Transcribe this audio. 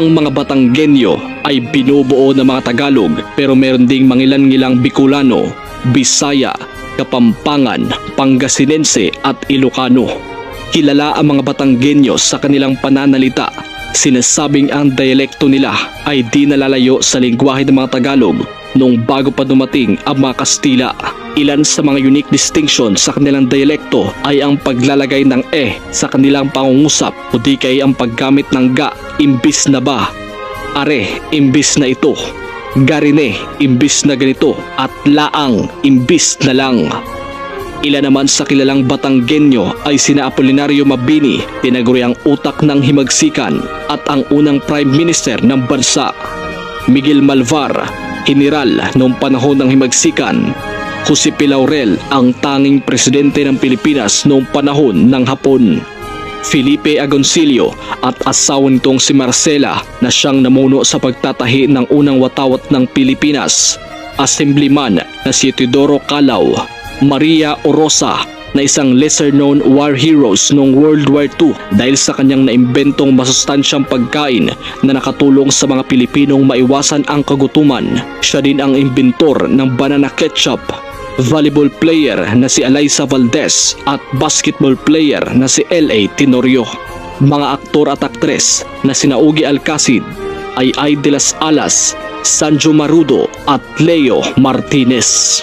Ang mga Batanggenyo ay binubuo ng mga Tagalog pero meron ding mangilan-ngilang Bicolano, Bisaya, Kapampangan, Pangasinense at Ilocano. Kilala ang mga Batanggenyo sa kanilang pananalita. Sinasabing ang dialekto nila ay di nalalayo sa lengguwahe ng mga Tagalog nung bago pa dumating ang mga Kastila. Ilan sa mga unique distinction sa kanilang dialekto ay ang paglalagay ng sa kanilang pangungusap o di kay ang paggamit ng ga imbis na ba, are imbis na ito, garine imbis na ganito at laang imbis na lang. Ilan naman sa kilalang Batanggenyo ay sina Apolinario Mabini, tinaguriang utak ng himagsikan at ang unang Prime Minister ng bansa. Miguel Malvar, General noong panahon ng himagsikan. Jose P. Laurel, ang tanging presidente ng Pilipinas noong panahon ng Hapon. Felipe Agoncillo at asawa nitong si Marcela na siyang namuno sa pagtatahi ng unang watawat ng Pilipinas. Assemblyman na si Teodoro Calao. Maria Orosa na isang lesser-known war heroes noong World War II dahil sa kanyang naimbentong masustansyang pagkain na nakatulong sa mga Pilipinong maiwasan ang kagutuman. Siya din ang inventor ng banana ketchup. Volleyball player na si Eliza Valdez at basketball player na si L.A. Tenorio. Mga aktor at aktres na sina Ugi Alcacid, Ay de las Alas, Sanjo Marudo at Leo Martinez.